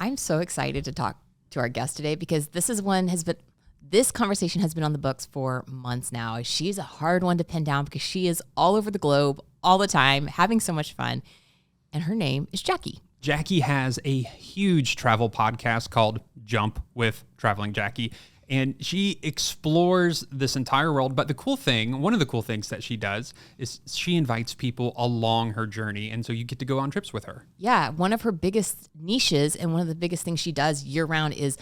I'm so excited to talk to our guest today because this conversation has been on the books for months now. She's a hard one to pin down because she is all over the globe all the time, having so much fun. And her name is Jackie. Jackie has a huge travel podcast called Jump with Traveling Jackie. And she explores this entire world. But one of the cool things that she does is she invites people along her journey. And so you get to go on trips with her. Yeah. One of her biggest niches and one of the biggest things she does year round is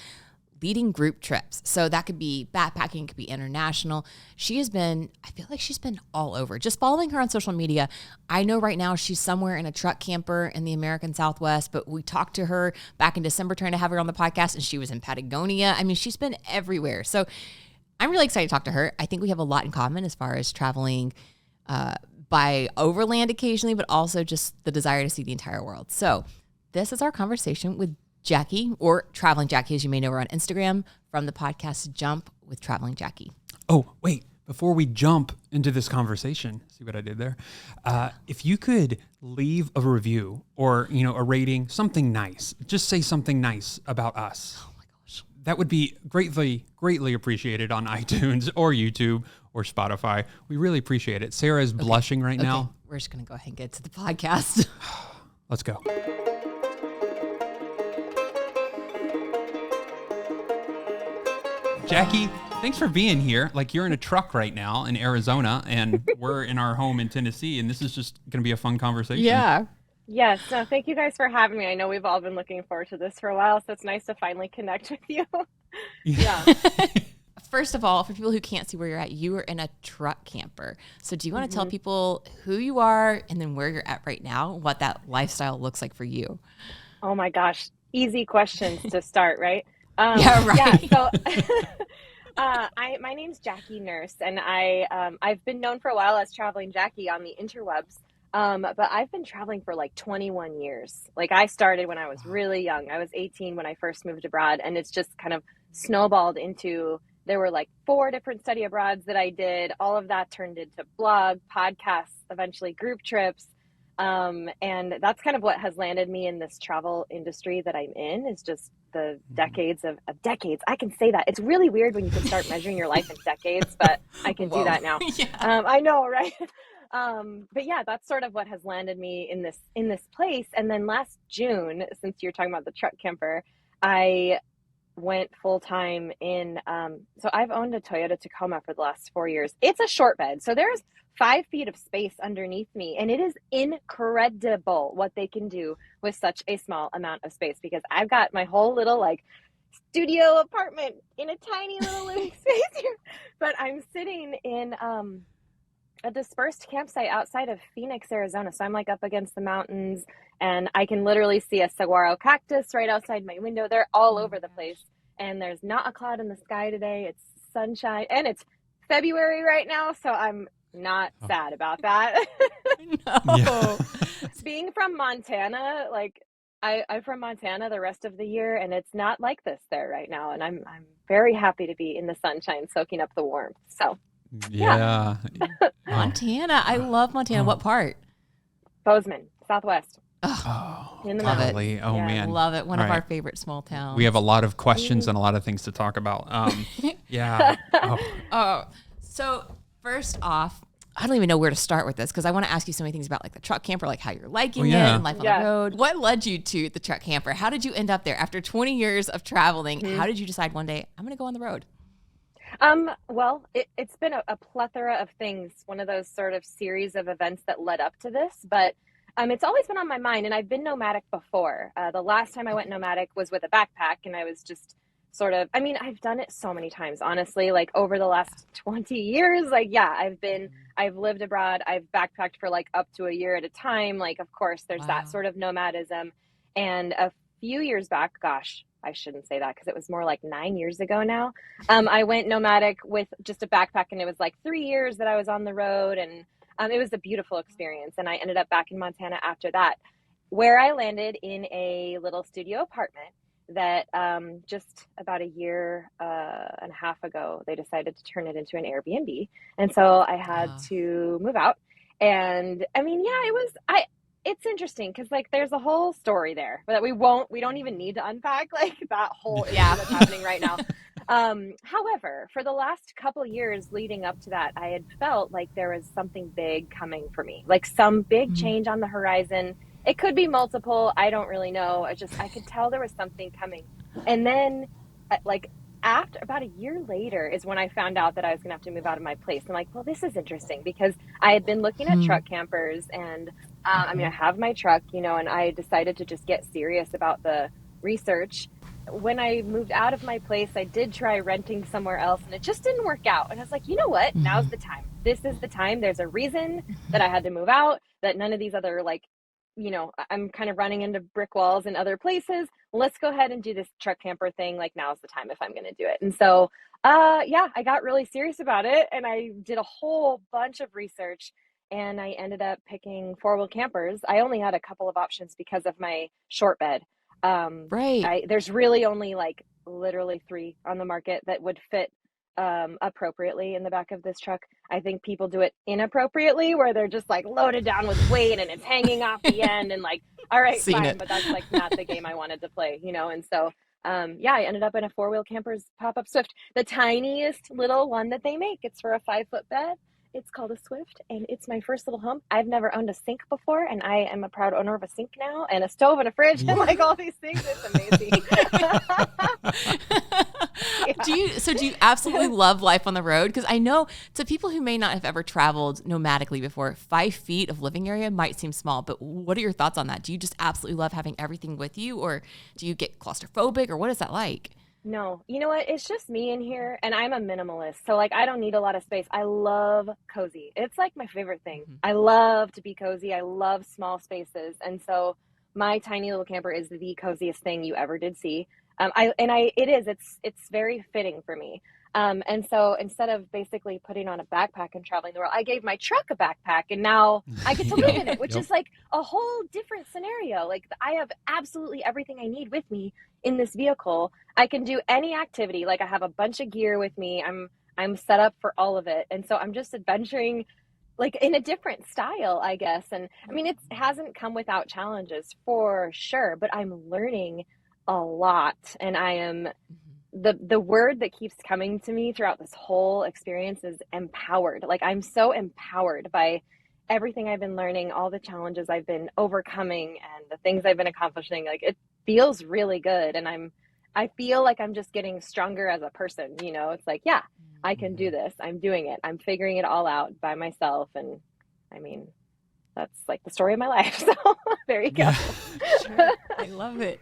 leading group trips. So that could be backpacking, it could be international. I feel like she's been all over. Just following her on social media, I know right now she's somewhere in a truck camper in the American Southwest, but we talked to her back in December trying to have her on the podcast and she was in Patagonia. I mean, she's been everywhere. So I'm really excited to talk to her. I think we have a lot in common as far as traveling by overland occasionally, but also just the desire to see the entire world. So this is our conversation with Jackie, or Traveling Jackie, as you may know her on Instagram, from the podcast Jump with Traveling Jackie. Oh, wait. Before we jump into this conversation, see what I did there? If you could leave a review or, a rating, something nice, just say something nice about us. Oh my gosh. That would be greatly, greatly appreciated on iTunes or YouTube or Spotify. We really appreciate it. Sarah is blushing right now. We're just going to go ahead and get to the podcast. Let's go. Jackie, thanks for being here. Like, you're in a truck right now in Arizona, and we're in our home in Tennessee, and this is just going to be a fun conversation. Yeah. Yes. No, thank you guys for having me. I know we've all been looking forward to this for a while, so it's nice to finally connect with you. Yeah. First of all, for people who can't see where you're at, you are in a truck camper. So do you want to tell people who you are and then where you're at right now, what that lifestyle looks like for you? Oh my gosh. Easy questions to start, right? Yeah, right. Yeah, so my name's Jackie Nourse, and I've been known for a while as Traveling Jackie on the interwebs, but I've been traveling for like 21 years. Like, I started when I was really young. I was 18 when I first moved abroad, and it's just kind of snowballed into, there were like 4 different study abroads that I did. All of that turned into blog, podcasts, eventually group trips. And that's kind of what has landed me in this travel industry that I'm in, is just the decades of decades. I can say that. It's really weird when you can start measuring your life in decades, but I can do that now. Yeah. I know, right? But yeah, that's sort of what has landed me in this place. And then last June, since you're talking about the truck camper, I went full time in, so I've owned a Toyota Tacoma for the last 4 years. It's a short bed. So there's 5 feet of space underneath me. And it is incredible what they can do with such a small amount of space, because I've got my whole little like studio apartment in a tiny little living space here. But I'm sitting in a dispersed campsite outside of Phoenix, Arizona. So I'm like up against the mountains, and I can literally see a saguaro cactus right outside my window. They're all over the place. And there's not a cloud in the sky today. It's sunshine, and it's February right now. So I'm not sad about that. No. Yeah. Being from Montana, like I'm from Montana the rest of the year, and it's not like this there right now. And I'm very happy to be in the sunshine, soaking up the warmth. So Yeah. Montana. I love Montana. What part? Bozeman, Southwest. Oh, In the golly. Oh, Yeah. man. Love it. One All of our right. favorite small towns. We have a lot of questions and a lot of things to talk about. Yeah. Oh. So first off, I don't even know where to start with this, because I want to ask you so many things about like the truck camper, like how you're liking it and life on the road. What led you to the truck camper? How did you end up there after 20 years of traveling? How did you decide one day, I'm going to go on the road? Well, it's been a plethora of things, one of those sort of series of events that led up to this, but it's always been on my mind, and I've been nomadic before. The last time I went nomadic was with a backpack, and I was just sort of, I've done it so many times, honestly, like over the last 20 years, like, yeah, I've lived abroad. I've backpacked for like up to a year at a time. Like, of course, there's that sort of nomadism. And a few years back, gosh, I shouldn't say that because it was more like 9 years ago now. I went nomadic with just a backpack, and it was like 3 years that I was on the road, and it was a beautiful experience. And I ended up back in Montana after that, where I landed in a little studio apartment that just about a year and a half ago, they decided to turn it into an Airbnb. And so I had to move out. And it's interesting because like there's a whole story there that we don't even need to unpack like that whole issue that's happening right now. However, for the last couple years leading up to that, I had felt like there was something big coming for me, like some big change on the horizon. It could be multiple. I don't really know. I could tell there was something coming. And then like after about a year later is when I found out that I was going to have to move out of my place. I'm like, well, this is interesting because I had been looking at truck campers and I mean, I have my truck, you know, and I decided to just get serious about the research. When I moved out of my place, I did try renting somewhere else and it just didn't work out. And I was like, you know what? Now's the time. This is the time. There's a reason that I had to move out, that none of these other, like, you know, I'm kind of running into brick walls in other places. Let's go ahead and do this truck camper thing. Like, now's the time if I'm going to do it. And so, yeah, I got really serious about it and I did a whole bunch of research and I ended up picking 4-wheel campers. I only had a couple of options because of my short bed. There's really only like literally 3 on the market that would fit appropriately in the back of this truck. I think people do it inappropriately where they're just like loaded down with weight and it's hanging off the end and like, all right, fine, but that's like not the game I wanted to play, you know? And so, yeah, I ended up in a 4-wheel campers pop-up Swift, the tiniest little one that they make. It's for a 5-foot bed. It's called a Swift, and it's my first little home. I've never owned a sink before, and I am a proud owner of a sink now, and a stove and a fridge, and like all these things. It's amazing. Yeah. Do you absolutely love life on the road? Because I know to people who may not have ever traveled nomadically before, 5 feet of living area might seem small, but what are your thoughts on that? Do you just absolutely love having everything with you, or do you get claustrophobic, or what is that like? No, you know what? It's just me in here, and I'm a minimalist. So, like, I don't need a lot of space. I love cozy. It's like my favorite thing. I love to be cozy. I love small spaces. And so, my tiny little camper is the coziest thing you ever did see. It's very fitting for me. And so instead of basically putting on a backpack and traveling the world, I gave my truck a backpack and now I get to live in it, which is like a whole different scenario. Like I have absolutely everything I need with me in this vehicle. I can do any activity. Like I have a bunch of gear with me. I'm set up for all of it. And so I'm just adventuring like in a different style, I guess. And I mean, it hasn't come without challenges for sure, but I'm learning a lot and I am the word that keeps coming to me throughout this whole experience is empowered. Like I'm so empowered by everything I've been learning, all the challenges I've been overcoming and the things I've been accomplishing. Like it feels really good. And I feel like I'm just getting stronger as a person, you know, it's like, yeah, I can do this. I'm doing it. I'm figuring it all out by myself. And I mean, that's like the story of my life. So there you go. Sure. I love it.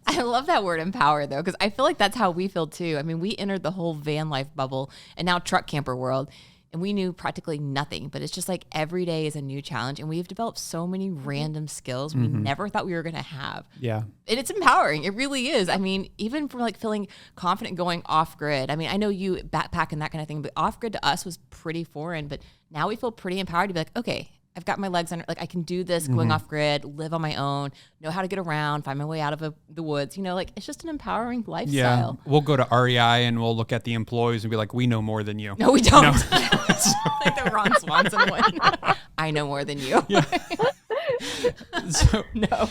I love that word empower though, because I feel like that's how we feel too. I mean, we entered the whole van life bubble and now truck camper world, and we knew practically nothing, but it's just like every day is a new challenge. And we've developed so many random skills we never thought we were going to have. Yeah. And it's empowering. It really is. I mean, even from like feeling confident going off grid. I mean, I know you backpack and that kind of thing, but off grid to us was pretty foreign, but now we feel pretty empowered to be like, okay, I've got my legs under, like I can do this going off grid, live on my own, know how to get around, find my way out of the woods. You know, like it's just an empowering lifestyle. Yeah. We'll go to REI and we'll look at the employees and be like, we know more than you. No, we don't. No. Like the Ron Swanson one. I know more than you. Yeah. So, no.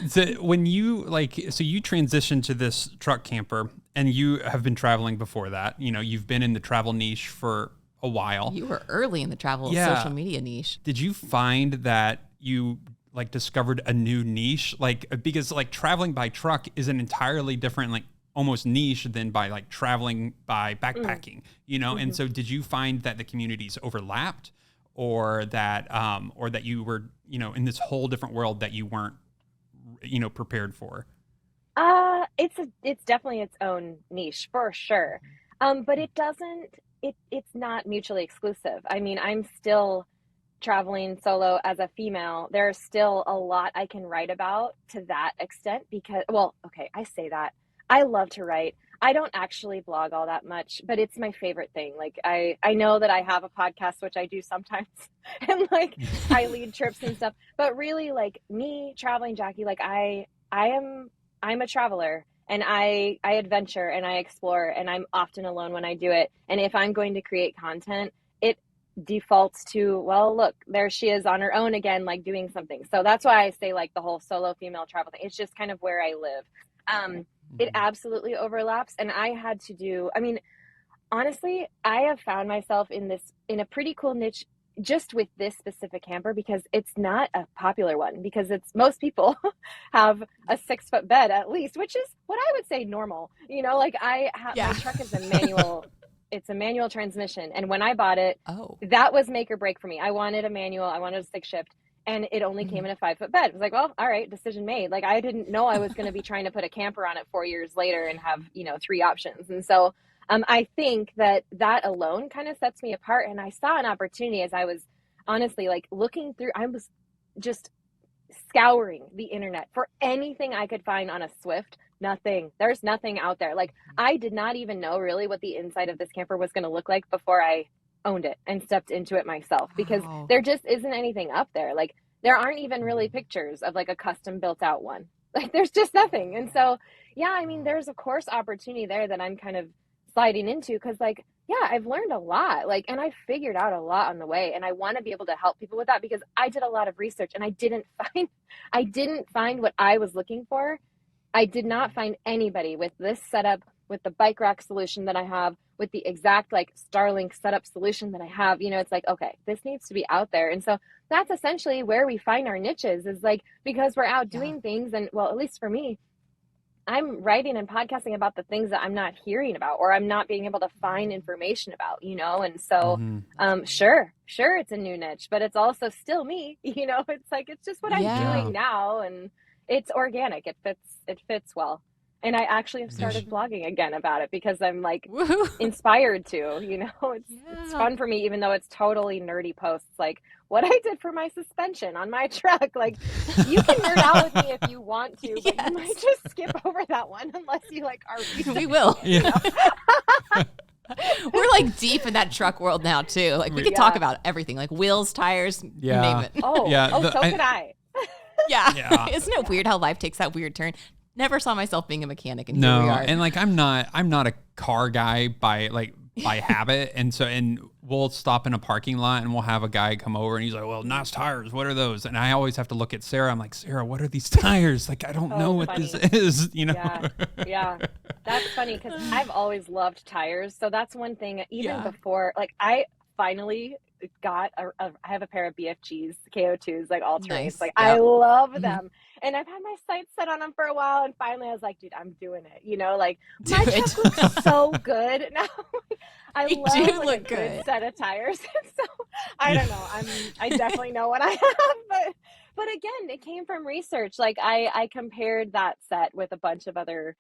So when you so you transitioned to this truck camper and you have been traveling before that, you know, you've been in the travel niche for a while. You were early in the travel social media niche. Did you find that you like discovered a new niche? Like, because like traveling by truck is an entirely different, like almost niche than by like traveling by backpacking, you know? And so did you find that the communities overlapped or that you were, you know, in this whole different world that you weren't, you know, prepared for? It's definitely its own niche for sure. But it's not mutually exclusive. I mean, I'm still traveling solo as a female. There's still a lot I can write about to that extent because, well, okay, I say that. I love to write. I don't actually blog all that much, but it's my favorite thing. Like I know that I have a podcast, which I do sometimes, and like I lead trips and stuff, but really like me traveling, Jackie, like I'm a traveler. And I adventure and I explore and I'm often alone when I do it. And if I'm going to create content, defaults to, well, look, there she is on her own again, like doing something. So that's why I say like the whole solo female travel thing. It's just kind of where I live. It absolutely overlaps. And I had to do, I mean, honestly, I have found myself in a pretty cool niche just with this specific camper, because it's not a popular one, because it's most people have a 6-foot bed at least, which is what I would say normal. You know, like my truck is a manual. It's a manual transmission. And when I bought it, that was make or break for me. I wanted a manual. I wanted a stick shift. And it only came in a 5-foot bed. It was like, well, all right, decision made. Like, I didn't know I was going to be trying to put a camper on it 4 years later and have, 3 options. And so I think that alone kind of sets me apart. And I saw an opportunity as I was honestly like looking through, I was just scouring the internet for anything I could find on a Swift. Nothing. There's nothing out there. Like, I did not even know really what the inside of this camper was going to look like before I owned it and stepped into it myself, because there just isn't anything up there. Like, there aren't even really pictures of like a custom built out one. Like, there's just nothing. And so, yeah, I mean, there's of course opportunity there that I'm kind of sliding into, because like, yeah, I've learned a lot, like, and I figured out a lot on the way, and I want to be able to help people with that, because I did a lot of research and I didn't find what I was looking for. I did not find anybody with this setup, with the bike rack solution that I have, with the exact like Starlink setup solution that I have. It's like, okay, this needs to be out there. And so that's essentially where we find our niches, is like, because we're out doing things. And well, at least for me, I'm writing and podcasting about the things that I'm not hearing about, or I'm not being able to find information about, and so, sure, it's a new niche, but it's also still me, it's like, it's just what I'm doing now. And it's organic. It fits well. And I actually have started blogging again about it, because I'm like inspired to, it's fun for me, even though it's totally nerdy posts, like what I did for my suspension on my truck. Like, you can nerd out with me if you want to, but you might just skip over that one unless you like are. We will. We're like deep in that truck world now too. Like, we could talk about everything, like wheels, tires, you name it. So could I. Yeah. Isn't it weird how life takes that weird turn? Never saw myself being a mechanic, and here we are. And like, I'm not a car guy by habit, and we'll stop in a parking lot and we'll have a guy come over and he's like, well, nice tires, what are those? And I always have to look at Sarah. I'm like, Sarah, what are these tires? Like, I don't know what this is, Yeah. That's funny, because I've always loved tires. So that's one thing, even before, like, I finally got I have a pair of BFGs, KO2s, like all terrains. Nice. Like, I love them. And I've had my sights set on them for a while, and finally I was like, dude, I'm doing it. Like, my truck looks so good now. I love like, a good set of tires. So I don't know. I definitely know what I have, but again, it came from research. Like, I compared that set with a bunch of other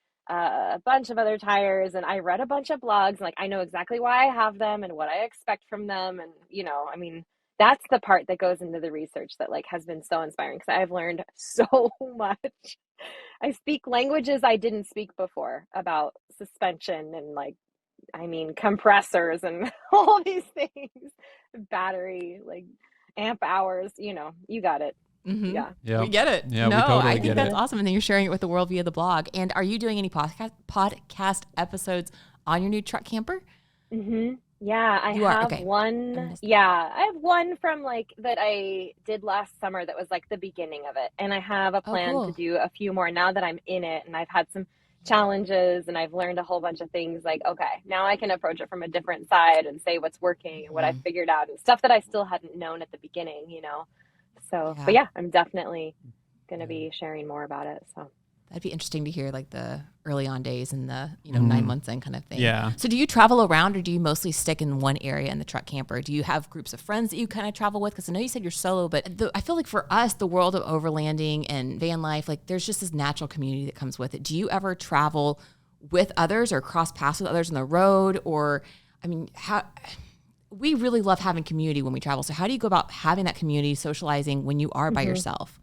tires, and I read a bunch of blogs, and like, I know exactly why I have them and what I expect from them. And I mean, that's the part that goes into the research that like has been so inspiring, because I've learned so much. I speak languages I didn't speak before about suspension and like, I mean, compressors and all these things, battery, like amp hours, you got it. Mm-hmm. Yeah, we get it. Yeah, no, we totally I think that's it. awesome. And then you're sharing it with the world via the blog. And are you doing any podcast episodes on your new truck camper? Mm-hmm. Yeah, I have one. Yeah, I have one from like that I did last summer that was like the beginning of it. And I have a plan to do a few more now that I'm in it, and I've had some challenges and I've learned a whole bunch of things. Like, okay, now I can approach it from a different side and say what's working and what I figured out and stuff that I still hadn't known at the beginning, So, but yeah, I'm definitely going to be sharing more about it. So that'd be interesting to hear, like the early on days and the 9 months in kind of thing. Yeah. So do you travel around, or do you mostly stick in one area in the truck camper? Do you have groups of friends that you kind of travel with? Because I know you said you're solo, but I feel like for us, the world of overlanding and van life, like there's just this natural community that comes with it. Do you ever travel with others or cross paths with others on the road? Or, I mean, we really love having community when we travel. So how do you go about having that community, socializing when you are by yourself?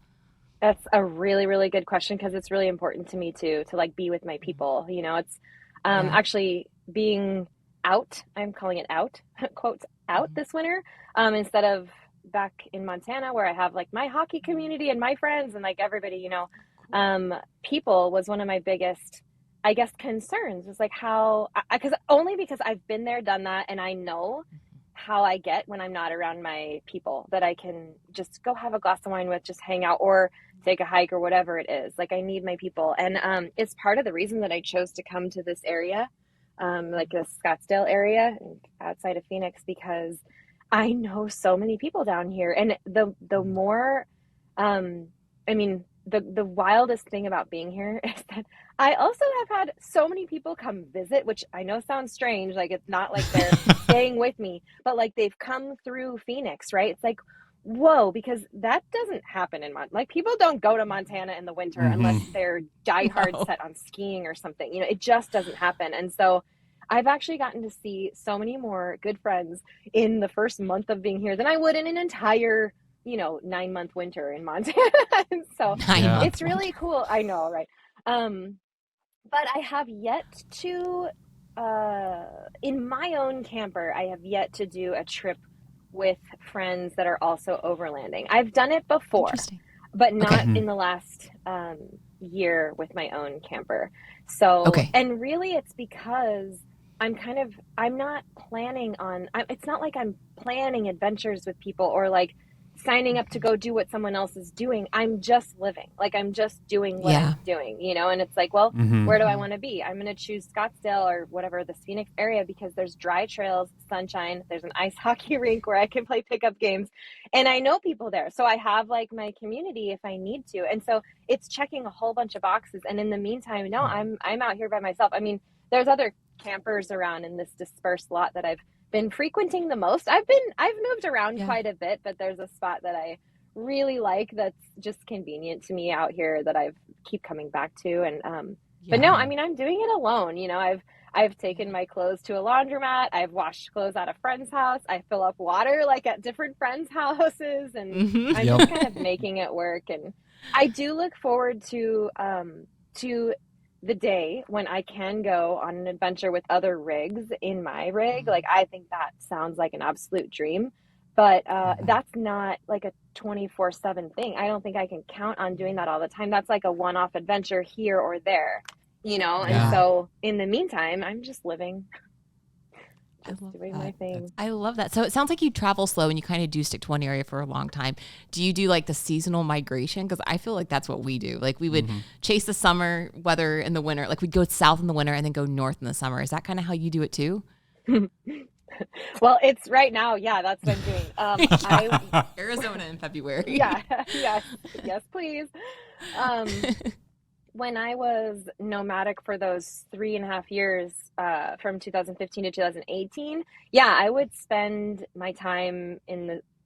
That's a really, really good question, because it's really important to me too, to like be with my people. It's actually being out. I'm calling it out, quotes out this winter, instead of back in Montana where I have like my hockey community and my friends and like everybody, people was one of my biggest, I guess, concerns, was like because I've been there, done that. And I know how I get when I'm not around my people that I can just go have a glass of wine with, just hang out or take a hike or whatever it is. Like I need my people. And it's part of the reason that I chose to come to this area, like the Scottsdale area outside of Phoenix, because I know so many people down here. And the more, I mean, the wildest thing about being here is that I also have had so many people come visit, which I know sounds strange. Like it's not like they're staying with me, but like they've come through Phoenix, right? It's like, whoa, because that doesn't happen in Montana. Like people don't go to Montana in the winter unless they're diehard set on skiing or something. You know, it just doesn't happen. And so I've actually gotten to see so many more good friends in the first month of being here than I would in an entire 9-month winter in Montana. So it's really cool. I know, right? But I have yet to, in my own camper, I have yet to do a trip with friends that are also overlanding. I've done it before, but not in the last year with my own camper. So, and really it's because I'm not planning on, it's not like I'm planning adventures with people or like signing up to go do what someone else is doing. I'm just living. Like I'm just doing what I'm doing, and it's like, well, where do I want to be? I'm going to choose Scottsdale or whatever, this Phoenix area, because there's dry trails, sunshine, there's an ice hockey rink where I can play pickup games and I know people there. So I have like my community if I need to. And so it's checking a whole bunch of boxes. And in the meantime, no, I'm out here by myself. I mean, there's other campers around in this dispersed lot that I've been frequenting the most. I've moved around quite a bit, but there's a spot that I really like that's just convenient to me out here that I've keep coming back to. And but no, I mean, I'm doing it alone. I've taken my clothes to a laundromat. I've washed clothes at a friend's house. I fill up water like at different friends' houses, and I'm just kind of making it work. And I do look forward to the day when I can go on an adventure with other rigs in my rig. Like, I think that sounds like an absolute dream, but that's not like a 24/7 thing. I don't think I can count on doing that all the time. That's like a one-off adventure here or there, And so in the meantime, I'm just living, doing my thing. I love that. So it sounds like you travel slow and you kind of do stick to one area for a long time. Do you do like the seasonal migration? Because I feel like that's what we do. Like we would chase the summer weather in the winter. Like we'd go south in the winter and then go north in the summer. Is that kind of how you do it too? Well, it's right now. Yeah, that's what I'm doing. Arizona in February. Yes, please. When I was nomadic for those 3.5 years, from 2015 to 2018, I would spend my time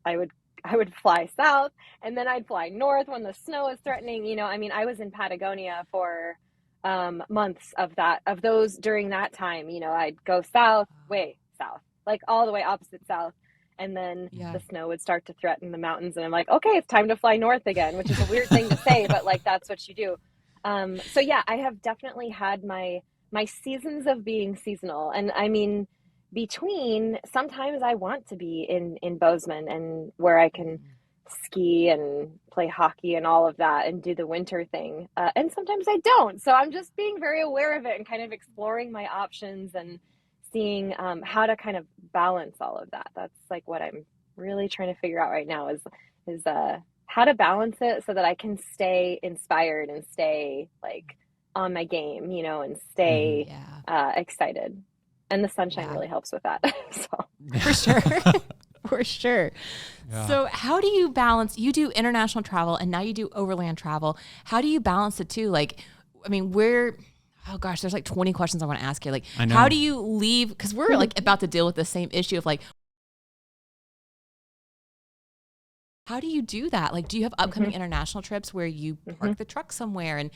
I would fly south and then I'd fly north when the snow is threatening. I mean, I was in Patagonia for months of those during that time. I'd go way south, like all the way opposite south. And then the snow would start to threaten the mountains. And I'm like, okay, it's time to fly north again, which is a weird thing to say, but like, that's what you do. So I have definitely had my seasons of being seasonal. And I mean, between sometimes I want to be in Bozeman and where I can ski and play hockey and all of that and do the winter thing. And sometimes I don't. So I'm just being very aware of it and kind of exploring my options and seeing how to kind of balance all of that. That's like what I'm really trying to figure out right now is how to balance it so that I can stay inspired and stay like on my game, and stay excited. And the sunshine really helps with that. So. For sure. For sure. Yeah. So how do you balance, you do international travel and now you do overland travel. How do you balance the two? Like, I mean, oh gosh, there's like 20 questions I want to ask you. Like, how do you leave? Because we're like about to deal with the same issue of like, how do you do that? Like, do you have upcoming international trips where you park the truck somewhere? And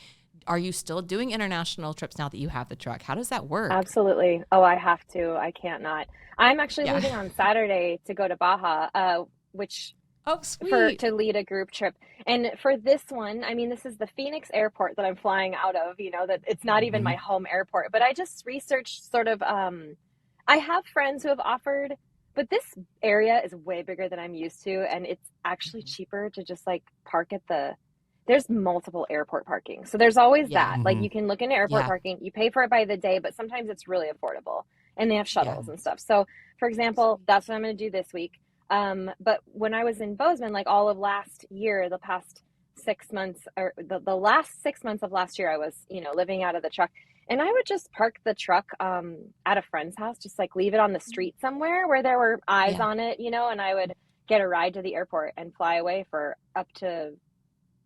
are you still doing international trips now that you have the truck? How does that work? Absolutely. Oh, I have to. I can't not. I'm actually leaving on Saturday to go to Baja, which to lead a group trip. And for this one, I mean, this is the Phoenix airport that I'm flying out of, that it's not even my home airport, but I just researched sort of, I have friends who have offered, but this area is way bigger than I'm used to. And it's actually cheaper to just like park at there's multiple airport parking. So there's always that, like you can look into airport parking, you pay for it by the day, but sometimes it's really affordable. and they have shuttles and stuff. So for example, that's what I'm going to do this week. But when I was in Bozeman, like all of last year, the past 6 months, or the last 6 months of last year, I was, living out of the truck, and I would just park the truck at a friend's house, just like leave it on the street somewhere where there were eyes on it, and I would get a ride to the airport and fly away for up to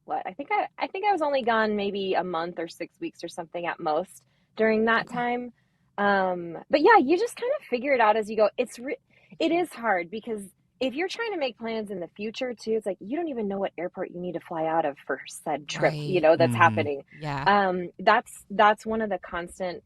I think I was only gone maybe a month or 6 weeks or something at most during that time. But yeah, you just kind of figure it out as you go. It is hard because if you're trying to make plans in the future too, it's like you don't even know what airport you need to fly out of for said trip, that's happening. Yeah. That's one of the constant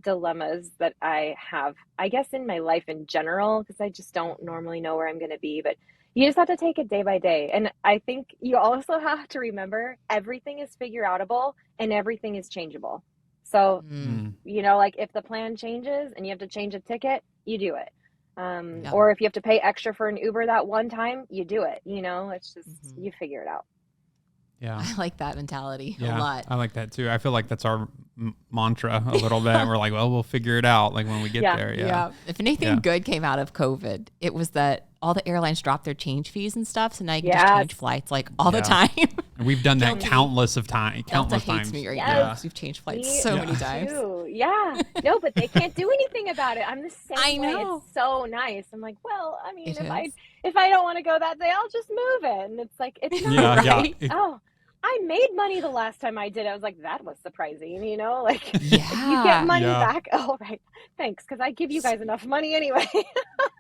dilemmas that I have, I guess, in my life in general, because I just don't normally know where I'm going to be, but you just have to take it day by day. And I think you also have to remember everything is figure outable and everything is changeable. So, like if the plan changes and you have to change a ticket, you do it. Or if you have to pay extra for an Uber that one time, you do it. It's just, you figure it out. Yeah. I like that mentality a lot. I like that too. I feel like that's our mantra a little bit. We're like, well, we'll figure it out like when we get there. Yeah. If anything good came out of COVID, it was that all the airlines dropped their change fees and stuff. So now you can just change flights like all the time. And we've done that countless times. Delta hates me right now because we've changed flights so many times. Yeah. No, but they can't do anything about it. I'm the same I way. know. It's so nice. I'm like, well, I mean, if I don't want to go that day, I'll just move it. And it's like, it's not right. I made money the last time I did it. I was like, that was surprising, you get money back. Oh, right. Thanks. Because I give you guys enough money anyway.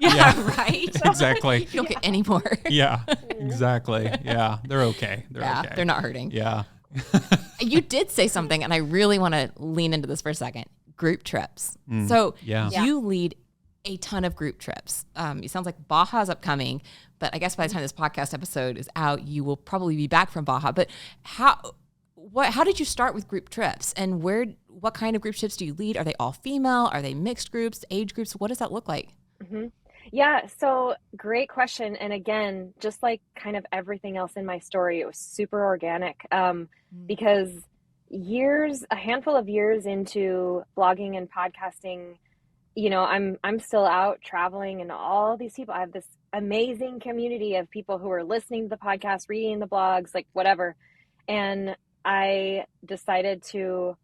Right. Exactly. You don't get any more. Exactly. Yeah. They're okay. They're not hurting. Yeah. You did say something, and I really want to lean into this for a second. Group trips. So you lead a ton of group trips. It sounds like Baja is upcoming, but I guess by the time this podcast episode is out, you will probably be back from Baja. But how did you start with group trips, and what kind of group trips do you lead? Are they all female? Are they mixed groups, age groups? What does that look like? Yeah, so great question. And again, just like kind of everything else in my story, it was super organic because a handful of years into blogging and podcasting, I'm still out traveling, and all these people, I have this amazing community of people who are listening to the podcast, reading the blogs, like whatever. And I decided to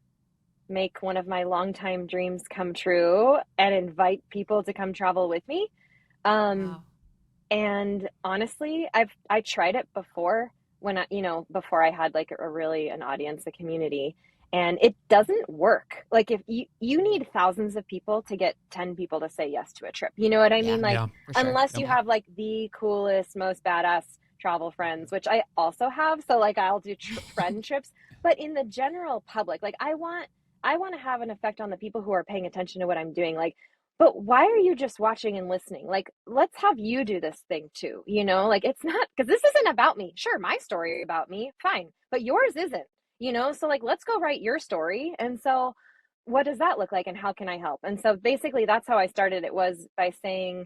make one of my longtime dreams come true and invite people to come travel with me. And honestly, I tried it before when before I had like an audience, a community. And it doesn't work. Like if you need thousands of people to get 10 people to say yes to a trip. You know what I mean? Like unless you have like the coolest, most badass travel friends, which I also have. So like I'll do friend trips, but in the general public, like I want to have an effect on the people who are paying attention to what I'm doing. Like, but why are you just watching and listening? Like, let's have you do this thing too. Like it's not, because this isn't about me. Sure, my story about me, fine, but yours isn't. So like, let's go write your story. And so what does that look like and how can I help? And so basically that's how I started. It was by saying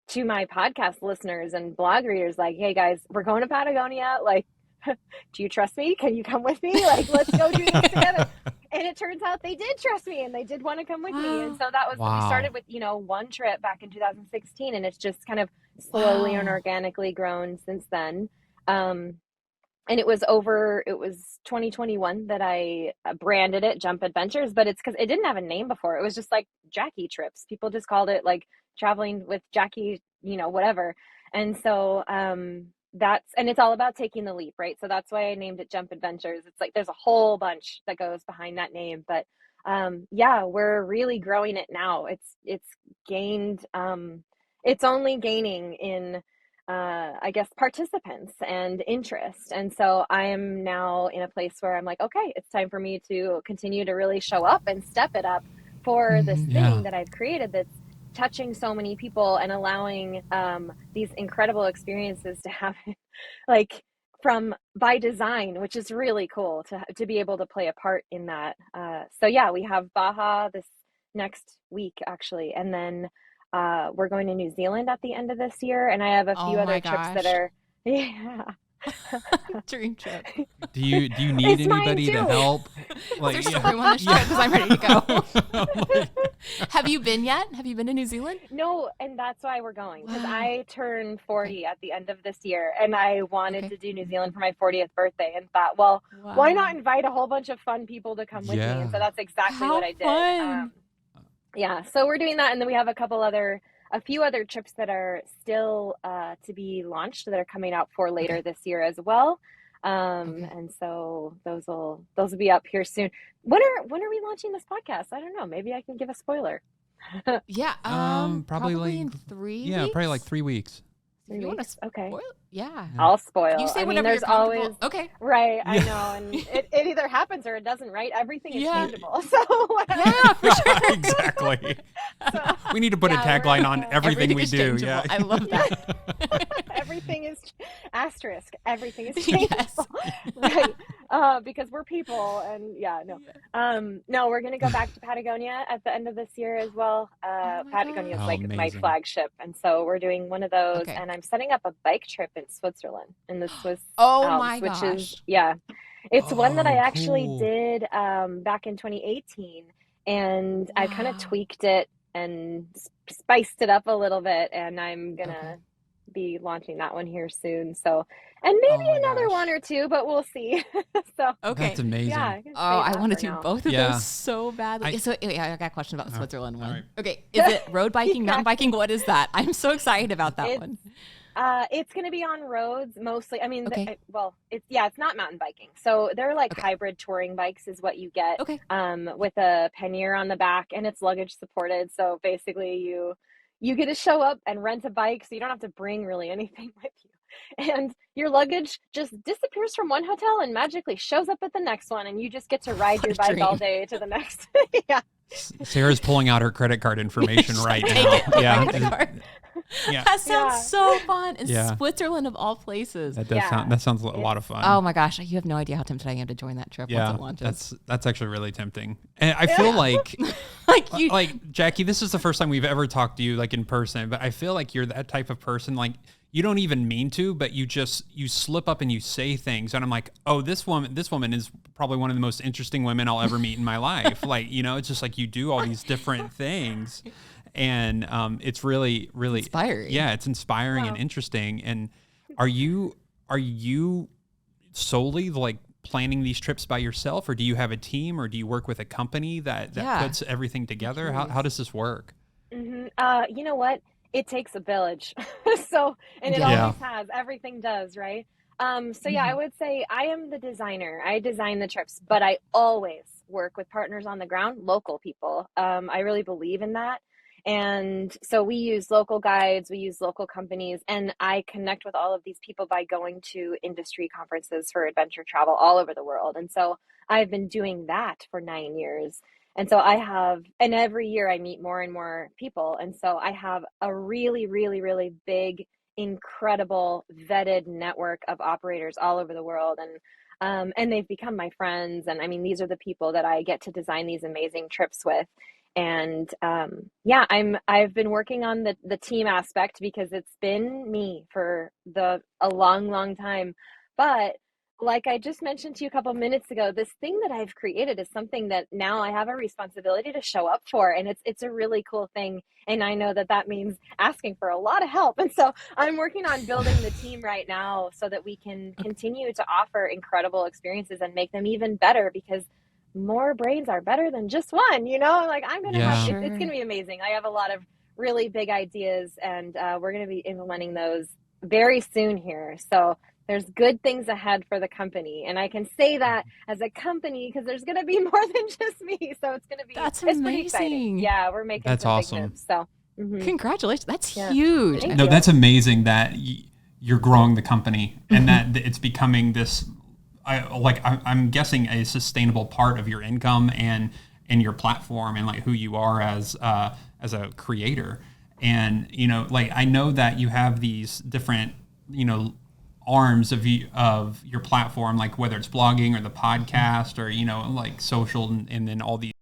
to my podcast listeners and blog readers, like, hey guys, we're going to Patagonia. Like, do you trust me? Can you come with me? Like, let's go do this together. And it turns out they did trust me and they did want to come with me. And so that was, we started with, one trip back in 2016, and it's just kind of slowly and organically grown since then. And it was 2021 that I branded it Jump Adventures, but it's because it didn't have a name before. It was just like Jackie trips. People just called it like traveling with Jackie, whatever. And so and it's all about taking the leap, right? So that's why I named it Jump Adventures. It's like there's a whole bunch that goes behind that name, but we're really growing it now. It's gained it's only gaining in I guess participants and interest. And so I am now in a place where I'm like, okay, it's time for me to continue to really show up and step it up for this thing that I've created that's touching so many people and allowing these incredible experiences to happen like by design, which is really cool to be able to play a part in that. So we have Baja this next week actually, and then we're going to New Zealand at the end of this year, and I have a few other trips that are dream trip. Do you need anybody to help? Like, there's everyone to share because I'm ready to go. Have you been yet? Have you been to New Zealand? No, and that's why we're going, because Wow. I turn 40 at the end of this year, and I wanted Okay. to do New Zealand for my 40th birthday and thought, well, why not Wow. invite a whole bunch of fun people to come with me? And so that's exactly what How I did. fun. Yeah, so we're doing that, and then we have a few other trips that are still to be launched that are coming out for later Okay. this year as well. Okay. And so those will be up here soon. When are we launching this podcast? I don't know. Maybe I can give a spoiler. Yeah. Probably in 3 weeks. Probably like 3 weeks. If you want to Okay. spoil, yeah. I'll spoil. You say I mean, whatever there's you're comfortable. always Okay. right. I Yeah. know, and it either happens or it doesn't. Right? Everything is Yeah. changeable. So Yeah, for sure. Exactly. so, We need to put a Yeah, tagline we're- on everything we is do. changeable. Yeah. I love that. everything is asterisk. Everything is Yes. changeable. Right. Because we're people, and no, we're gonna go back to Patagonia at the end of this year as well. my Patagonia is gosh. like my Amazing. flagship, and so we're doing one of those. Okay. And I'm setting up a bike trip in Switzerland, in the Swiss Oh Alps, my which gosh. is it's one that I Oh, actually cool. did back in 2018, and I kind of Wow. tweaked it and spiced it up a little bit, and I'm gonna Okay. be launching that one here soon. So, and Oh maybe my another gosh. one or two, but we'll see. So, Okay. That's amazing. yeah, I can Oh, say I that want to for do now. both of Yeah. those so badly. I got a question about the Switzerland one. all right. Okay. Is it road biking, mountain Yeah. biking? What is that? I'm so excited about that It's one. It's going to be on roads mostly. I mean, Okay. it's not mountain biking. So they're like Okay. hybrid touring bikes is what you get. Okay. With a pannier on the back, and it's luggage supported. So basically you get to show up and rent a bike, so you don't have to bring really anything with you. And your luggage just disappears from one hotel and magically shows up at the next one, and you just get to ride your What a bike all dream. day to the next. Yeah. Sarah's pulling out her credit card information right Take now. it. Take my Yeah. credit card. Yeah. That sounds Yeah. so fun. In Yeah. Switzerland of all places. That does Yeah. that sounds a lot of fun. Oh my gosh. You have no idea how tempted I am to join that trip once it launches. that's actually really tempting. And I feel like like Jackie, this is the first time we've ever talked to you like in person, but I feel like you're that type of person, like you don't even mean to, but you slip up and you say things, and I'm like, oh, this woman is probably one of the most interesting women I'll ever meet in my life. Like, it's just like you do all these different things, and it's really, really inspiring. Yeah, it's inspiring and interesting. And are you solely like planning these trips by yourself, or do you have a team, or do you work with a company that puts everything together? How does this work? You know what? It takes a village. And it Yeah. always has. Everything does, right? I would say I am the designer. I design the trips, but I always work with partners on the ground, local people. I really believe in that. And so we use local guides, we use local companies, and I connect with all of these people by going to industry conferences for adventure travel all over the world. And so I've been doing that for 9 years. And so and every year I meet more and more people. And so I have a really, really, really big, incredible vetted network of operators all over the world. And they've become my friends. And I mean, these are the people that I get to design these amazing trips with. And I've been working on the team aspect because it's been me for a long, long time. But like I just mentioned to you a couple minutes ago, this thing that I've created is something that now I have a responsibility to show up for, and it's a really cool thing. And I know that means asking for a lot of help. And so I'm working on building the team right now so that we can continue to offer incredible experiences and make them even better, because more brains are better than just one, like I'm going to have, Sure. it's going to be amazing. I have a lot of really big ideas, and we're going to be implementing those very soon here. So there's good things ahead for the company. And I can say that as a company because there's going to be more than just me. So it's going to be, That's it's pretty exciting. amazing. Yeah, we're making That's some awesome. big moves. So Congratulations. That's Yeah. huge. Thank No, you. that's amazing that you're growing the company and that it's becoming this. I'm guessing a sustainable part of your income and your platform and like who you are as a creator. And I know that you have these different arms of your platform, like whether it's blogging or the podcast or like social and then all these.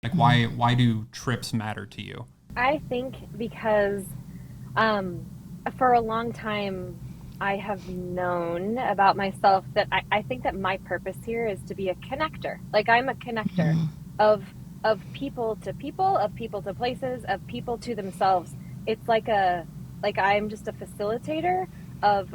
Like why do trips matter to you? I think because For a long time, I have known about myself that I think that my purpose here is to be a connector. Like I'm a connector of people, of people to places, of people to themselves. It's like I'm just a facilitator of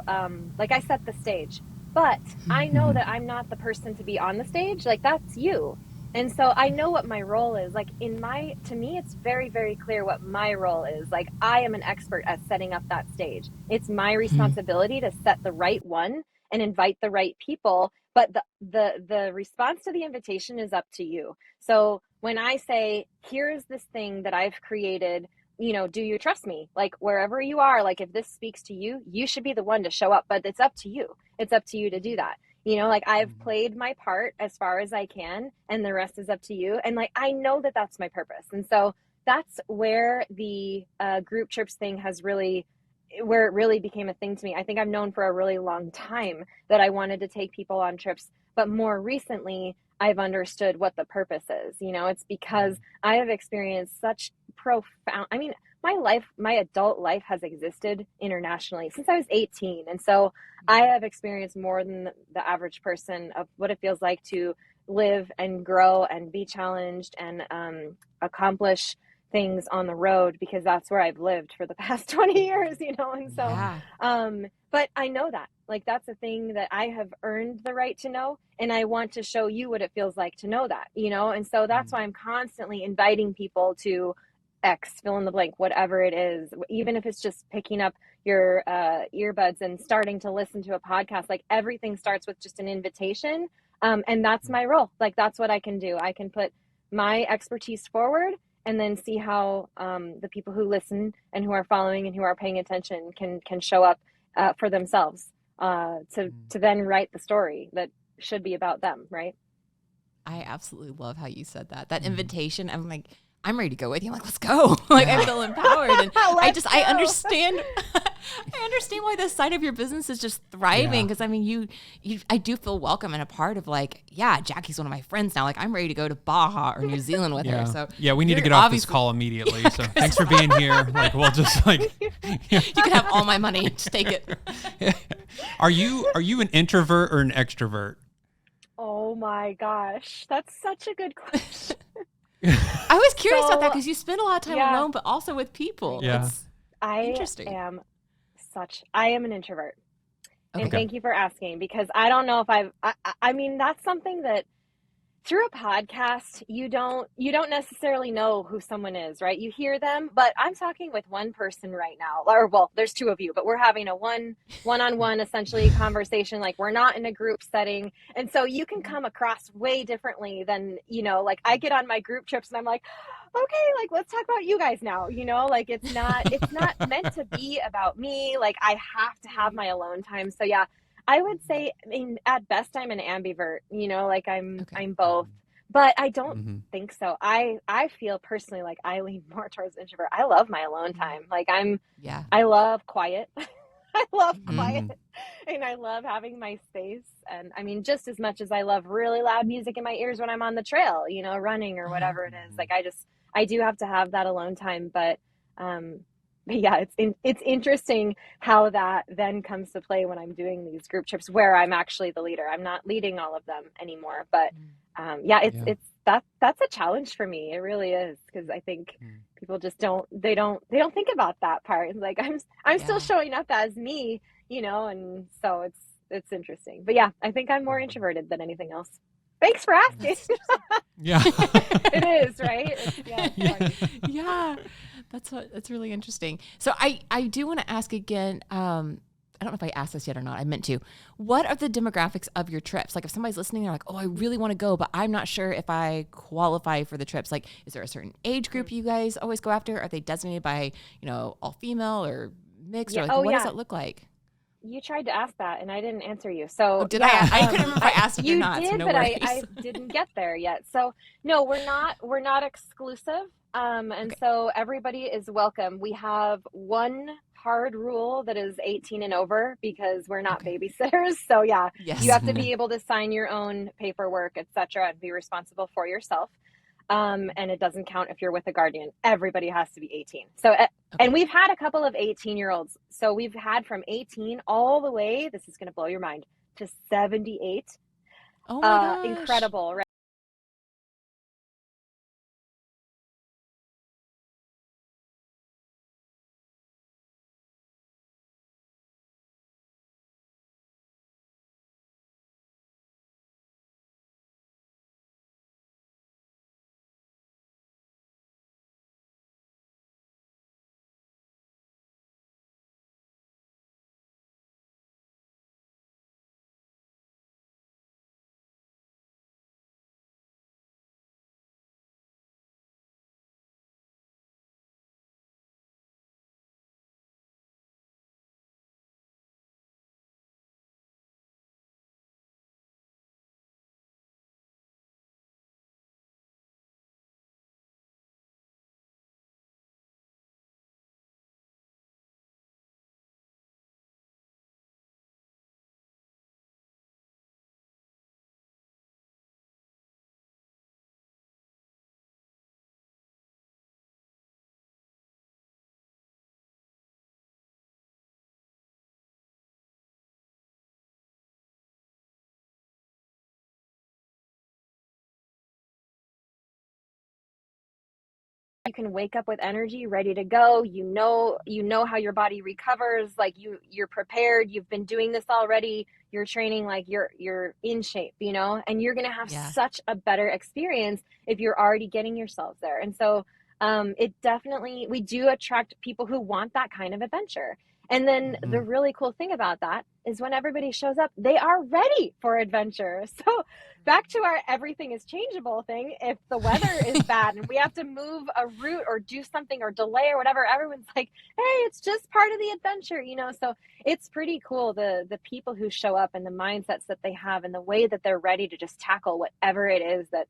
like I set the stage. But I know that I'm not the person to be on the stage. Like that's you. And so I know what my role is. Like to me, it's very, very clear what my role is. Like I am an expert at setting up that stage. It's my responsibility to set the right one and invite the right people. But the response to the invitation is up to you. So when I say, here's this thing that I've created, do you trust me? Like wherever you are, like if this speaks to you, you should be the one to show up, but it's up to you. It's up to you to do that. Like I've played my part as far as I can, and the rest is up to you. And like, I know that that's my purpose. And so that's where the group trips thing where it really became a thing to me. I think I've known for a really long time that I wanted to take people on trips, but more recently I've understood what the purpose is. It's because I have experienced such profound, my adult life has existed internationally since I was 18. And so I have experienced more than the average person of what it feels like to live and grow and be challenged and accomplish things on the road, because that's where I've lived for the past 20 years, and so but I know that like that's a thing that I have earned the right to know, and I want to show you what it feels like to know that, and so that's why I'm constantly inviting people to X, fill in the blank, whatever it is, even if it's just picking up your earbuds and starting to listen to a podcast. Like everything starts with just an invitation, and that's my role. Like that's what I can do. I can put my expertise forward and then see how the people who listen and who are following and who are paying attention can show up for themselves to then write the story that should be about them, right? I absolutely love how you said that invitation. I'm like, I'm ready to go with you. I'm like, let's go. Like I feel empowered, and I understand. I understand why this side of your business is just thriving. Because I mean, I do feel welcome and a part of like, yeah, Jackie's one of my friends now. Like I'm ready to go to Baja or New Zealand with her. So we need to get off this call immediately. So thanks for being here. Like we'll just like, you can have all my money. Just take it. Are you an introvert or an extrovert? Oh my gosh, that's such a good question. I was curious about that because you spend a lot of time alone, but also with people. Yeah. Interesting. I am an introvert. Okay. And thank you for asking, because I don't know if I mean, that's something that through a podcast, you don't necessarily know who someone is, right? You hear them, but I'm talking with one person right now, or well, there's two of you, but we're having a one-on-one essentially conversation. Like we're not in a group setting. And so you can come across way differently than, like I get on my group trips and I'm like, okay, like let's talk about you guys now, like it's not meant to be about me. Like I have to have my alone time. So yeah, I would say, I mean, at best I'm an ambivert, like I'm both, but I don't think so. I feel personally like I lean more towards introvert. I love my alone time. Like I love quiet. I love quiet and I love having my space. And I mean, just as much as I love really loud music in my ears when I'm on the trail, running or whatever it is, like I do have to have that alone time, but yeah, it's interesting how that then comes to play when I'm doing these group trips where I'm actually the leader. I'm not leading all of them anymore, but that's a challenge for me. It really is, because I think people just don't think about that part. It's like I'm still showing up as me, and so it's interesting. But yeah, I think I'm more introverted than anything else. Thanks for asking. Yeah. It is, right? Yeah. That's really interesting. So I do want to ask again, I don't know if I asked this yet or not. I meant to. What are the demographics of your trips? Like if somebody's listening, they're like, oh, I really want to go, but I'm not sure if I qualify for the trips. Like, is there a certain age group you guys always go after? Are they designated by, all female or mixed? Or like, what does that look like? You tried to ask that and I didn't answer you. So did I? I couldn't remember if I asked you or not. You did, so but I didn't get there yet. So no, we're not exclusive. So everybody is welcome. We have one hard rule that is 18 and over, because we're not babysitters. So yeah, you have to be able to sign your own paperwork, etc., and be responsible for yourself. And it doesn't count if you're with a guardian. Everybody has to be 18. So, and we've had a couple of 18-year-olds. So we've had from 18 all the way, this is going to blow your mind, to 78. Oh my gosh. Incredible, right? You can wake up with energy, ready to go. You know how your body recovers. Like you're prepared. You've been doing this already. You're training, like you're in shape, and you're going to have such a better experience if you're already getting yourselves there. And so, we do attract people who want that kind of adventure. And then the really cool thing about that is when everybody shows up, they are ready for adventure. So back to our everything is changeable thing. If the weather is bad and we have to move a route or do something or delay or whatever, everyone's like, hey, it's just part of the adventure, So it's pretty cool, the people who show up and the mindsets that they have and the way that they're ready to just tackle whatever it is that,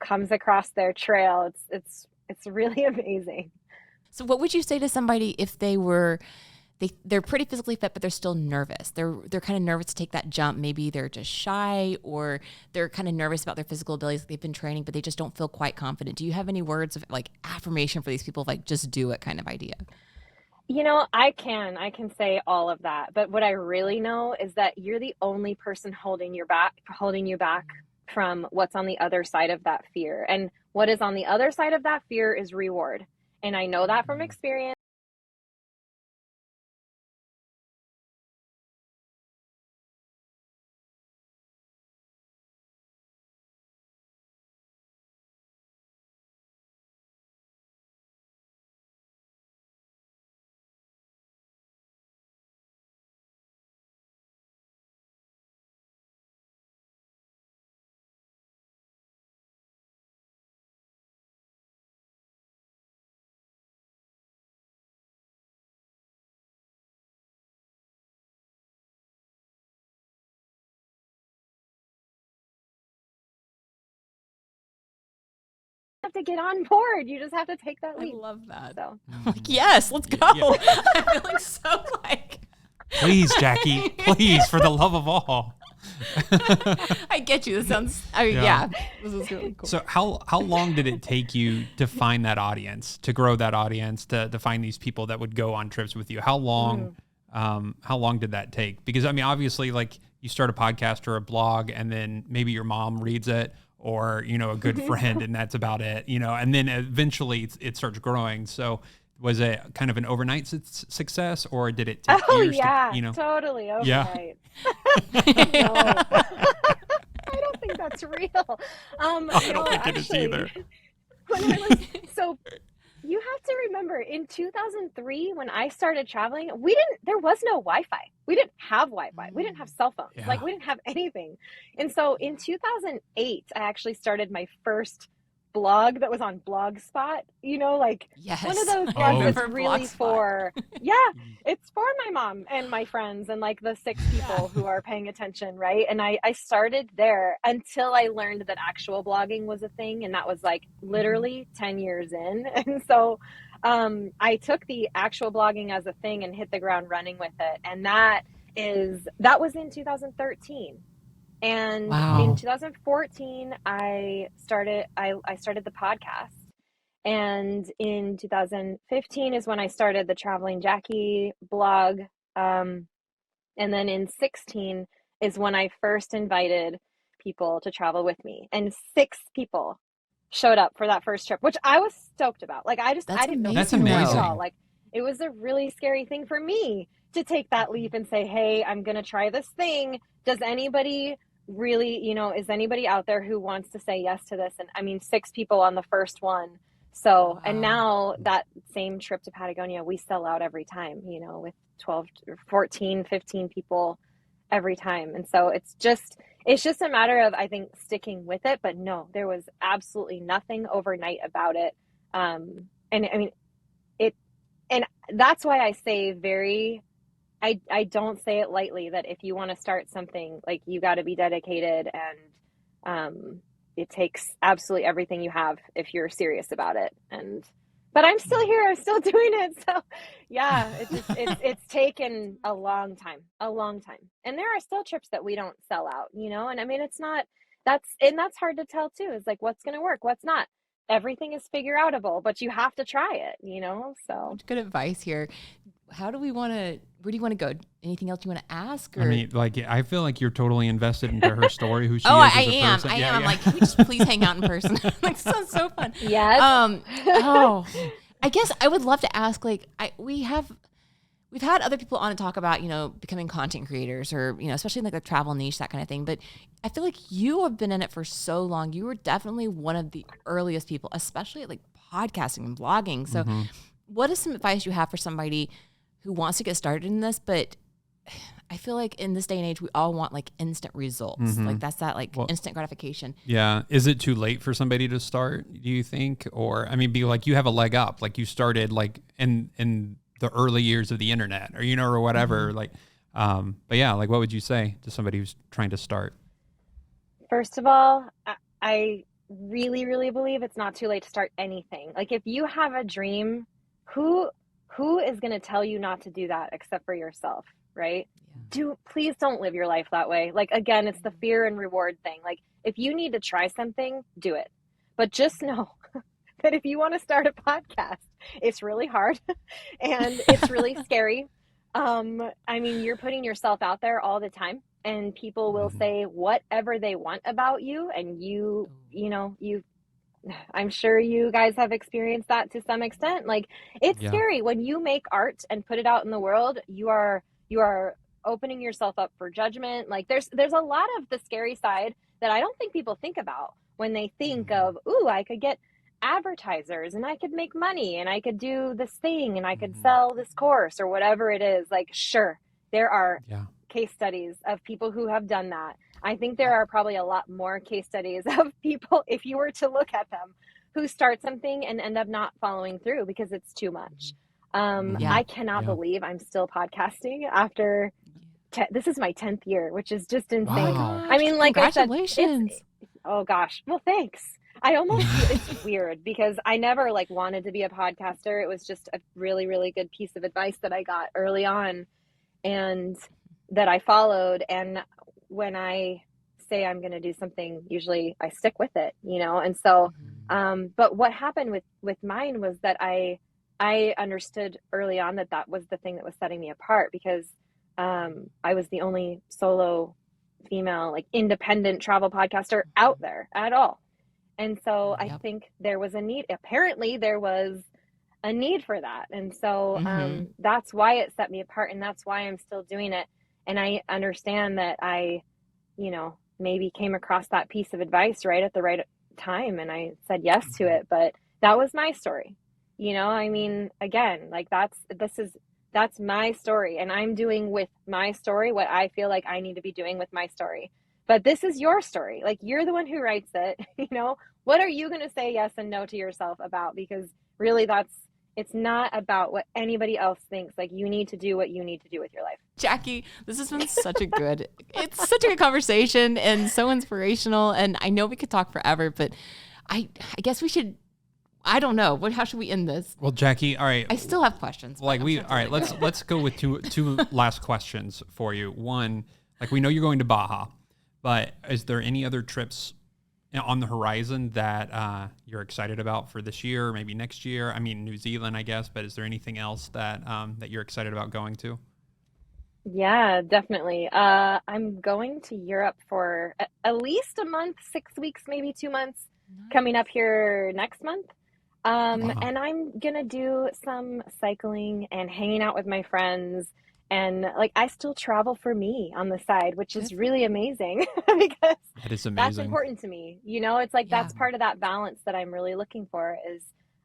comes across their trail. It's really amazing. So what would you say to somebody if they're pretty physically fit, but they're still nervous? They're kind of nervous to take that jump. Maybe they're just shy, or they're kind of nervous about their physical abilities. They've been training, but they just don't feel quite confident. Do you have any words of like affirmation for these people, like just do it kind of idea? I can say all of that, but what I really know is that you're the only person holding you back from what's on the other side of that fear. And what is on the other side of that fear is reward. And I know that from experience. Have to get on board. You just have to take that leap. I love that. So like, yes, let's go. Yeah. I'm feeling so like. Please, Jackie, please, for the love of all. I get you. This sounds. Yeah. This is really cool. So how long did it take you to find that audience, to grow that audience, to find these people that would go on trips with you? How long did that take? Because I mean, obviously, like you start a podcast or a blog, and then maybe your mom reads it, or a good friend, and that's about it. And then eventually it starts growing. So was it kind of an overnight success, or did it take years? Totally overnight. Yeah. No. I don't think that's real. I don't think it is either. So you have to remember, in 2003, when I started traveling, there was no Wi-Fi. We didn't have Wi-Fi. We didn't have cell phones. Yeah. Like we didn't have anything. And so in 2008, I actually started my first blog that was on Blogspot, yes. one of those blogs that's really for, it's for my mom and my friends and like the 6 people who are paying attention, right? And I started there until I learned that actual blogging was a thing, and that was like literally 10 years in. And so I took the actual blogging as a thing and hit the ground running with it, and that was in 2013. And Wow. in 2014, I started the podcast. And in 2015 is when I started the Traveling Jackie blog. And then in 16 is when I first invited people to travel with me. And 6 people showed up for that first trip, which I was stoked about. Like, I didn't know That's people at amazing. all. Like, it was a really scary thing for me to take that leap and say, hey, I'm going to try this thing. Does anybody really, is anybody out there who wants to say yes to this? And I mean, 6 people on the first one. So, Wow. and now that same trip to Patagonia, we sell out every time, with 12, 14, 15 people every time. And so it's just a matter of, I think, sticking with it. But no, there was absolutely nothing overnight about it. And I mean, and that's why I say I don't say it lightly, that if you want to start something, like, you got to be dedicated, and it takes absolutely everything you have if you're serious about it. But I'm still here. I'm still doing it. So yeah, it's taken a long time. And there are still trips that we don't sell out, and I mean, that's hard to tell too, is like, what's going to work, what's not. Everything is figure outable, but you have to try it, so. Good advice here. Where do you want to go? Anything else you want to ask? Or? I mean, like, I feel like you're totally invested into her story, who she is I as a am. person. I Yeah, am. yeah. I'm like, can we just please hang out in person? Like, sounds so fun. Yes. I guess I would love to ask, like, we've had other people on to talk about, becoming content creators, or, especially like the travel niche, that kind of thing. But I feel like you have been in it for so long. You were definitely one of the earliest people, especially at like podcasting and blogging. So what is some advice you have for somebody who wants to get started in this? But I feel like in this day and age, we all want like instant results. Like, that's that instant gratification. Yeah. Is it too late for somebody to start, do you think? Or, I mean, be like, you have a leg up, like you started like in the early years of the internet, or, or whatever. Like, but yeah, like, what would you say to somebody who's trying to start? First of all, I really, really believe it's not too late to start anything. Like, if you have a dream, who is going to tell you not to do that except for yourself, right? Please don't live your life that way. Like, again, it's the fear and reward thing. Like, if you need to try something, do it. But just know that if you want to start a podcast, it's really hard and it's really scary. I mean, you're putting yourself out there all the time, and people will say whatever they want about you. And I'm sure you guys have experienced that to some extent. Like, it's scary when you make art and put it out in the world. You are opening yourself up for judgment. Like, there's a lot of the scary side that I don't think people think about when they think of, ooh, I could get advertisers and I could make money and I could do this thing and I could sell this course or whatever it is. Like, sure, there are case studies of people who have done that. I think there are probably a lot more case studies of people, if you were to look at them, who start something and end up not following through because it's too much. I cannot believe I'm still podcasting after this is my 10th year, which is just insane. Wow. I mean, like, congratulations. Oh gosh. Well, thanks. I almost, it's weird because I never like wanted to be a podcaster. It was just a really, really good piece of advice that I got early on and that I followed. And when I say I'm going to do something, usually I stick with it, And so, but what happened with mine was that I understood early on that was the thing that was setting me apart, because I was the only solo female, like, independent travel podcaster out there at all. And so I think there was a need. Apparently there was a need for that. And so that's why it set me apart, and that's why I'm still doing it. And I understand that I, maybe came across that piece of advice right at the right time, and I said yes to it. But that was my story. I mean, again, like, that's my story, and I'm doing with my story what I feel like I need to be doing with my story. But this is your story. Like, you're the one who writes it. What are you going to say yes and no to yourself about? Because really, it's not about what anybody else thinks. Like, you need to do what you need to do with your life. Jackie, this has been such a good conversation and so inspirational. And I know we could talk forever, but I guess we should, I don't know. How should we end this? Well, Jackie, all right. I still have questions. All right, let's go with two last questions for you. One, like, we know you're going to Baja, But is there any other trips on the horizon that you're excited about for this year, or maybe next year? I mean, New Zealand, I guess, but is there anything else that that you're excited about going to? Yeah, definitely. I'm going to Europe for at least a month, 6 weeks, maybe 2 months, Nice. coming up here next month. Wow. And I'm gonna do some cycling and hanging out with my friends. And like, I still travel for me on the side, which is Good for really you. amazing because That is that's amazing. important to me. It's like Yeah. that's part of that balance that I'm really looking for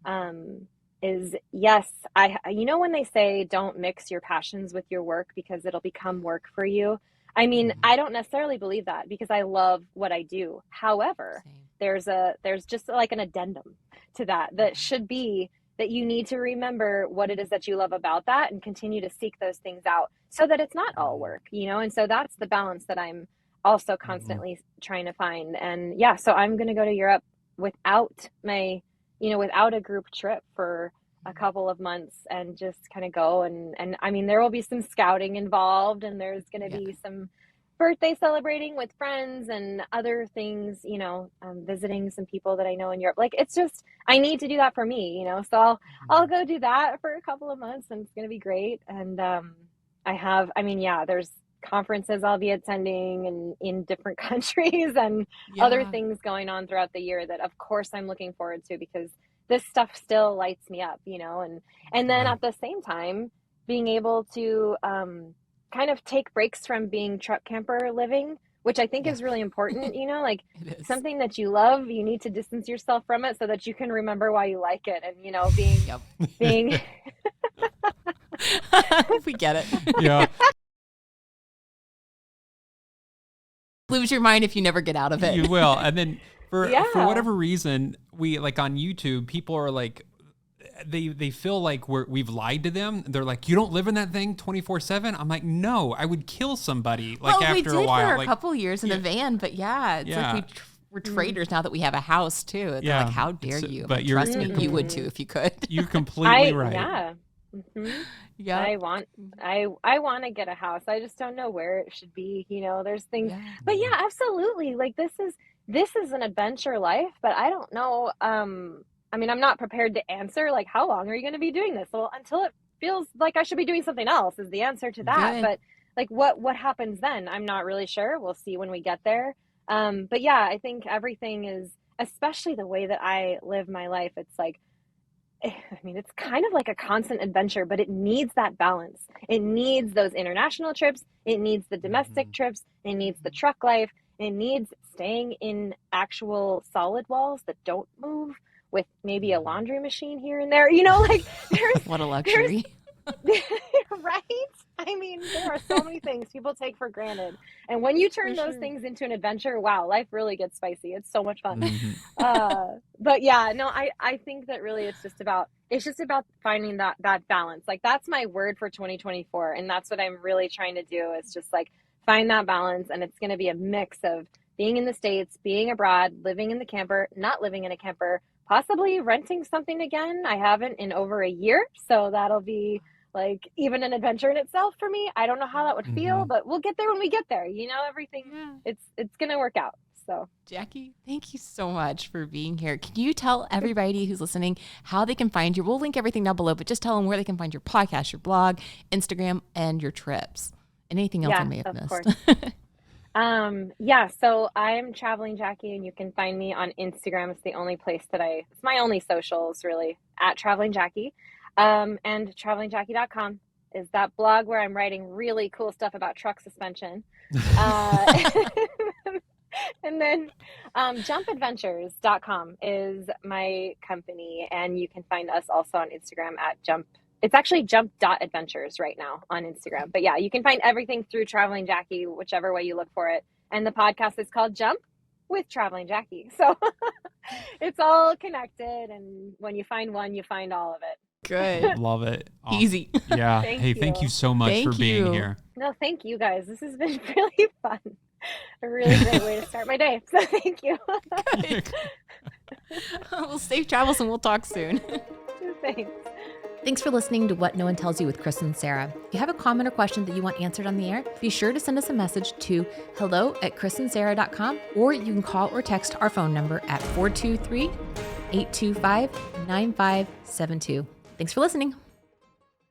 um, is yes, when they say don't mix your passions with your work because it'll become work for you. I mean, Mhm. I don't necessarily believe that because I love what I do. However, Same. there's just like an addendum to that should be that you need to remember what it is that you love about that and continue to seek those things out so that it's not all Mhm. work. And so that's the balance that I'm also Mhm. constantly trying to find. And yeah, so I'm going to go to Europe without without a group trip for a couple of months and just kind of go and I mean there will be some scouting involved and there's going to Yeah. be some birthday celebrating with friends and other things, visiting some people that I know in Europe. Like it's just I need to do that for me. So I'll Mhm. go do that for a couple of months and it's going to be great. And I mean, yeah, there's conferences I'll be attending and in different countries and other Yeah. things going on throughout the year that of course I'm looking forward to because this stuff still lights me up. And then Yeah. at the same time being able to kind of take breaks from being truck camper living, which I think Yeah. is really important, like It is. something that you love, you need to distance yourself from it so that you can remember why you like it. And being Yep. We get it. Yeah. Lose your mind if you never get out of it. You will. And then for yeah. whatever reason, we like on YouTube, people are like they feel like we've lied to them. They're like, "You don't live in that thing 24/7." I'm like, "No, I would kill somebody like Well, we after a did for while." a Like, couple years in a yeah, van, but yeah, it's like yeah, we're Mm. traders now that we have a house too. It's like, yeah. how dare It's, you? I'm but like, you're trust me, you would Mm-mm. too if you could. you're completely right. Yeah. hmm Yep. I want I want to get a house. I just don't know where it should be. There's things. Yeah. But Mhm. yeah, absolutely. Like this is an adventure life, but I don't know I mean, I'm not prepared to answer like how long are you going to be doing this? Well, until it feels like I should be doing something else is the answer to that. Good. But like what happens then? I'm not really sure. We'll see when we get there. But yeah, I think everything is especially the way that I live my life. It's like I mean, it's kind of like a constant adventure, but it needs that balance. It needs those international trips. It needs the domestic Mhm. trips. It needs the truck life. It needs staying in actual solid walls that don't move with maybe a Mhm. laundry machine here and there. Like What a there's luxury. right? I mean, there are so many things people take for granted. And when you For turn those sure. things into an adventure, wow, life really gets spicy. It's so much fun. Mhm. But yeah, no, I think that really it's just about finding that balance. Like that's my word for 2024. And that's what I'm really trying to do is just like find that balance. And it's gonna be a mix of being in the States, being abroad, living in the camper, not living in a camper, possibly renting something again. I haven't in over a year. So that'll be like even an adventure in itself for me. I don't know how that would feel, Mhm. but we'll get there when we get there. Everything Yeah. it's gonna work out. So Jackie, thank you so much for being here. Can you tell everybody who's listening how they can find you? We'll link everything down below, but just tell them where they can find your podcast, your blog, Instagram, and your trips, and anything else I yeah, may have of missed. course. Yeah, so I'm traveling Jackie and you can find me on Instagram. It's the only place it's my only socials really at traveling Jackie. And travelingjackie.com is that blog where I'm writing really cool stuff about truck suspension. Uh, and then jumpadventures.com is my company and you can find us also on Instagram at jump. It's actually jump.adventures right now on Instagram. But yeah, you can find everything through Traveling Jackie, whichever way you look for it. And the podcast is called Jump with Traveling Jackie. So it's all connected. And when you find one, you find all of it. Good. Love it. Awesome. Easy. Yeah. Thank Hey, thank you you. so much for Thank being you. here. No, thank you guys. This has been really fun. A really great way to start my day. So thank you. Good. Well, safe travels and we'll talk soon. Thanks. Thanks for listening to What No One Tells You with Chris and Sarah. If you have a comment or question that you want answered on the air, be sure to send us a message to hello@chrisandsarah.com, or you can call or text our phone number at 423-825-9572. Thanks for listening.